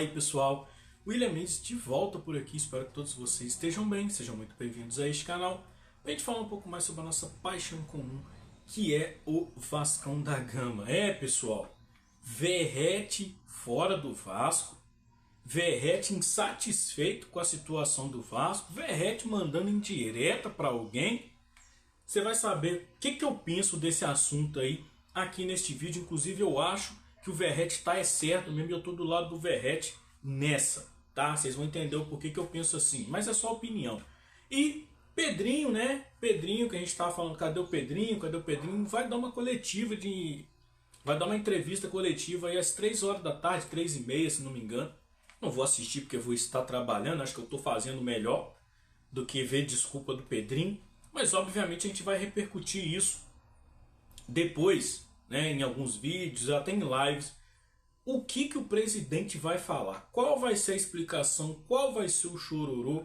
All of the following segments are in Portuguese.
Fala aí pessoal, William Mendes de volta por aqui, espero que todos vocês estejam bem, sejam muito bem-vindos a este canal para a gente falar um pouco mais sobre a nossa paixão comum, que é o Vascão da Gama. Pessoal, Verratti fora do Vasco, Verratti insatisfeito com a situação do Vasco, Verratti mandando indireta para alguém. Você vai saber o que eu penso desse assunto aí aqui neste vídeo. Inclusive eu acho que o Verratti tá certo mesmo, eu tô do lado do Verratti nessa, tá? Vocês vão entender o porquê que eu penso assim, mas é só opinião. E Pedrinho, né? Pedrinho, que a gente tava falando, cadê o Pedrinho? Cadê o Pedrinho? Vai dar uma coletiva vai dar uma entrevista coletiva aí às 3 horas da tarde, 3h30, se não me engano. Não vou assistir porque eu vou estar trabalhando, acho que eu tô fazendo melhor do que ver desculpa do Pedrinho. Mas obviamente a gente vai repercutir isso depois, né, em alguns vídeos, até em lives. O que o presidente vai falar? Qual vai ser a explicação? Qual vai ser o chororô?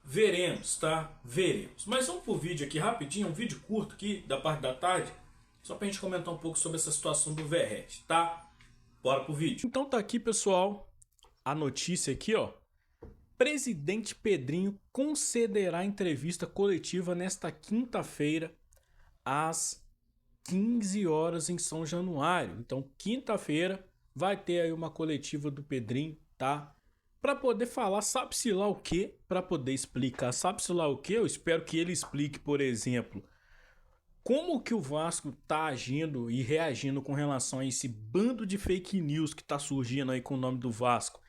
Veremos, tá? Veremos. Mas vamos pro vídeo aqui rapidinho, um vídeo curto aqui da parte da tarde, só pra gente comentar um pouco sobre essa situação do Verratti, tá? Bora pro vídeo. Então tá aqui, pessoal, a notícia aqui, ó. Presidente Pedrinho concederá entrevista coletiva nesta quinta-feira às 15 horas em São Januário. Então, quinta-feira vai ter aí uma coletiva do Pedrinho, tá? Para poder falar, sabe-se lá o que, para poder explicar, sabe-se lá o que. Eu espero que ele explique, por exemplo, como que o Vasco tá agindo e reagindo com relação a esse bando de fake news que tá surgindo aí com o nome do Vasco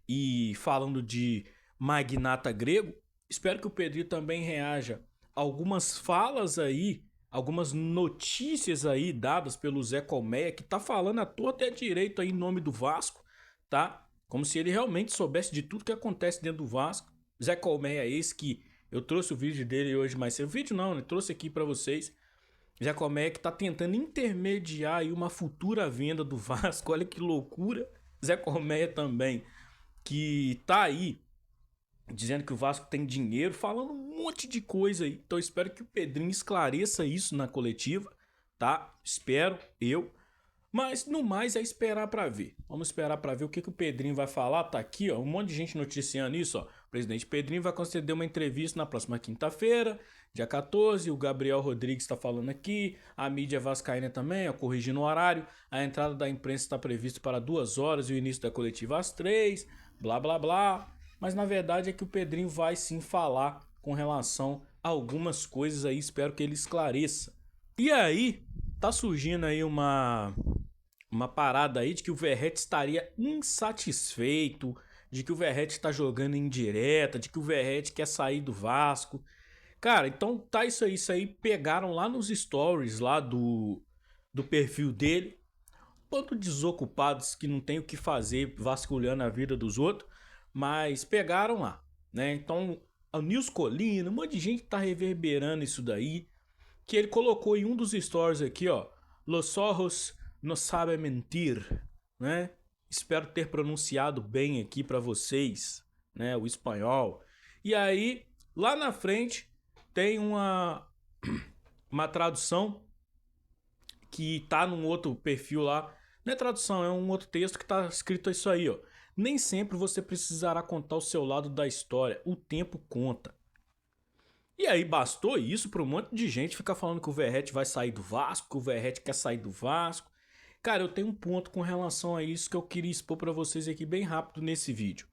e falando de magnata grego. Espero que o Pedrinho também reaja a algumas falas aí, algumas notícias aí dadas pelo Zé Colmeia, que tá falando à torta e à direita aí em nome do Vasco, tá? Como se ele realmente soubesse de tudo que acontece dentro do Vasco. Zé Colmeia é esse que eu trouxe o vídeo dele hoje mais cedo. O vídeo não, né? Trouxe aqui pra vocês. Zé Colmeia que tá tentando intermediar aí uma futura venda do Vasco. Olha que loucura. Zé Colmeia também, que tá aí dizendo que o Vasco tem dinheiro, falando um monte de coisa aí. Então eu espero que o Pedrinho esclareça isso na coletiva, tá? Espero, eu. Mas no mais é esperar pra ver. Vamos esperar pra ver o que o Pedrinho vai falar. Tá aqui, ó, um monte de gente noticiando isso, ó. O presidente Pedrinho vai conceder uma entrevista na próxima quinta-feira, dia 14. O Gabriel Rodrigues tá falando aqui. A mídia vascaína também, ó, corrigindo o horário. A entrada da imprensa está prevista para 2 horas e o início da coletiva às 3. Blá, blá, blá. Mas na verdade é que o Pedrinho vai sim falar com relação a algumas coisas aí. Espero que ele esclareça. E aí, tá surgindo aí uma parada aí de que o Verratti estaria insatisfeito, de que o Verratti está jogando indireta, de que o Verratti quer sair do Vasco. Cara, então tá isso aí pegaram lá nos stories lá do perfil dele. Bando desocupados que não tem o que fazer vasculhando a vida dos outros, mas pegaram lá, né? Então, o Nils Colina, um monte de gente tá reverberando isso daí, que ele colocou em um dos stories aqui, ó, Los ojos no sabe mentir, né? Espero ter pronunciado bem aqui para vocês, né, o espanhol. E aí, lá na frente tem uma tradução que tá num outro perfil lá. Não é tradução, é um outro texto que tá escrito isso aí, ó. Nem sempre você precisará contar o seu lado da história, o tempo conta. E aí bastou isso para um monte de gente ficar falando que o Verratti vai sair do Vasco, que o Verratti quer sair do Vasco. Cara, eu tenho um ponto com relação a isso que eu queria expor para vocês aqui bem rápido nesse vídeo.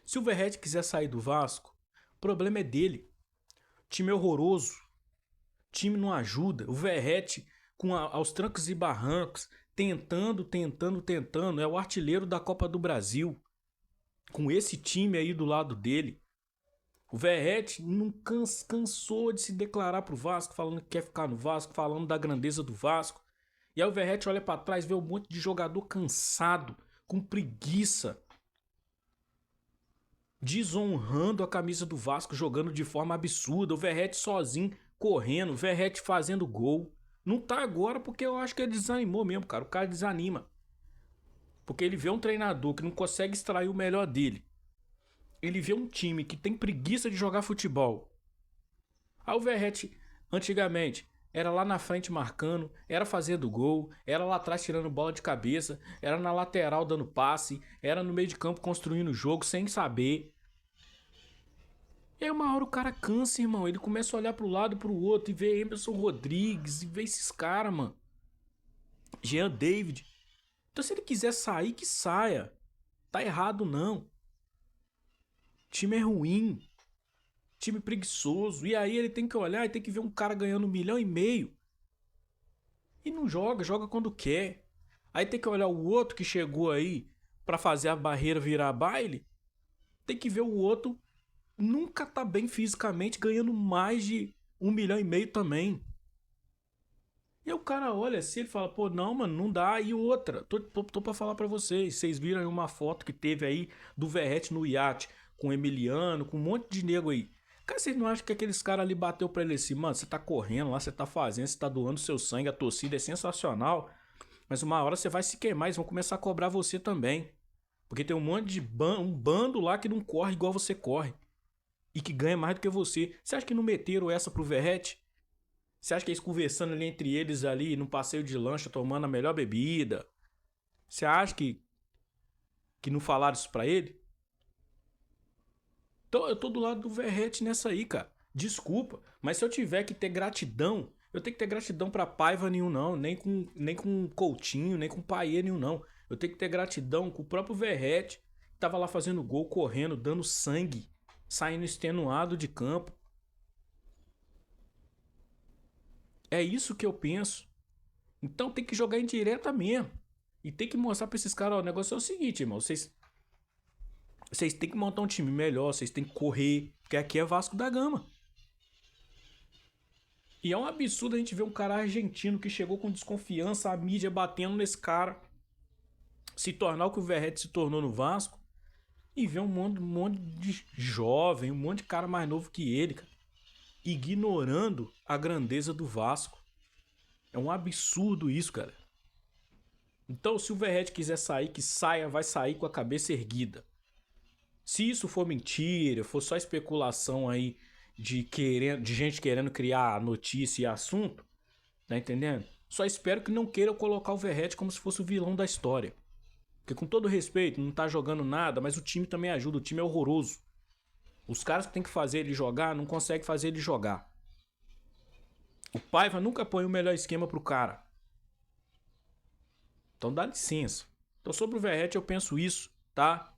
Se o Verratti quiser sair do Vasco, o problema é dele. O time é horroroso. O time não ajuda. O Verratti, aos trancos e barrancos, tentando, é o artilheiro da Copa do Brasil. Com esse time aí do lado dele. O Verratti não cansou de se declarar pro Vasco, falando que quer ficar no Vasco, falando da grandeza do Vasco. E aí o Verratti olha pra trás, vê um monte de jogador cansado, com preguiça, desonrando a camisa do Vasco, jogando de forma absurda. O Verratti sozinho, correndo, o Verratti fazendo gol. Não tá agora porque eu acho que ele desanimou mesmo, cara. O cara desanima. Porque ele vê um treinador que não consegue extrair o melhor dele. Ele vê um time que tem preguiça de jogar futebol. Aí o Verratti, antigamente, era lá na frente marcando, era fazendo gol, era lá atrás tirando bola de cabeça, era na lateral dando passe, era no meio de campo construindo o jogo sem saber. E aí uma hora o cara cansa, irmão. Ele começa a olhar pro lado e pro outro e vê Emerson Rodrigues e vê esses caras, mano. Jean David. Então se ele quiser sair, que saia. Tá errado não. Time é ruim. Time preguiçoso. E aí ele tem que olhar e tem que ver um cara ganhando 1,5 milhão. E não joga, joga quando quer. Aí tem que olhar o outro que chegou aí pra fazer a barreira virar baile. Tem que ver o outro nunca tá bem fisicamente, ganhando mais de 1,5 milhão também. E aí o cara olha assim, ele fala, pô, não, mano, não dá. E outra, tô pra falar pra vocês. Vocês viram aí uma foto que teve aí do Verratti no iate, com o Emiliano, com um monte de nego aí. Cara, vocês não acham que aqueles caras ali bateu pra ele assim, mano, você tá correndo lá, você tá fazendo, você tá doando seu sangue, a torcida é sensacional. Mas uma hora você vai se queimar, eles vão começar a cobrar você também. Porque tem um monte de um bando lá que não corre igual você corre. E que ganha mais do que você. Você acha que não meteram essa pro Verratti? Você acha que eles conversando ali entre eles ali, num passeio de lancha, tomando a melhor bebida? Você acha que não falaram isso pra ele? Então eu tô do lado do Verratti nessa aí, cara. Desculpa, mas se eu tiver que ter gratidão, eu tenho que ter gratidão pra Paiva nenhum não, nem com Coutinho, nem com Payet nenhum não. Eu tenho que ter gratidão com o próprio Verratti, que tava lá fazendo gol, correndo, dando sangue, saindo extenuado de campo. É isso que eu penso. Então tem que jogar indireta mesmo. E tem que mostrar pra esses caras, ó, o negócio é o seguinte, irmão, vocês têm que montar um time melhor, vocês têm que correr, porque aqui é Vasco da Gama. E é um absurdo a gente ver um cara argentino que chegou com desconfiança, a mídia batendo nesse cara, se tornar o que o Verratti se tornou no Vasco, e ver um monte de jovem, um monte de cara mais novo que ele, cara, ignorando a grandeza do Vasco. É um absurdo isso, cara. Então, se o Verratti quiser sair, que saia, vai sair com a cabeça erguida. Se isso for mentira, for só especulação aí de gente querendo criar notícia e assunto, tá entendendo? Só espero que não queiram colocar o Verratti como se fosse o vilão da história. Porque com todo respeito, não tá jogando nada, mas o time também ajuda, o time é horroroso. Os caras que tem que fazer ele jogar, não conseguem fazer ele jogar. O Paiva nunca põe o melhor esquema pro cara. Então dá licença. Então sobre o Verratti eu penso isso, tá?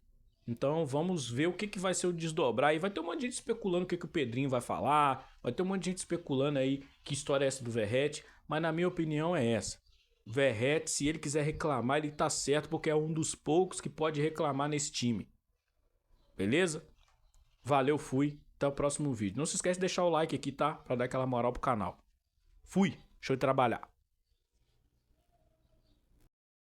Então vamos ver o que vai ser o desdobrar. E vai ter um monte de gente especulando o que o Pedrinho vai falar. Vai ter um monte de gente especulando aí que história é essa do Verratti. Mas na minha opinião é essa. O Verratti, se ele quiser reclamar, ele tá certo, porque é um dos poucos que pode reclamar nesse time. Beleza? Valeu, fui. Até o próximo vídeo. Não se esquece de deixar o like aqui, tá? Pra dar aquela moral pro canal. Fui. Deixa eu trabalhar.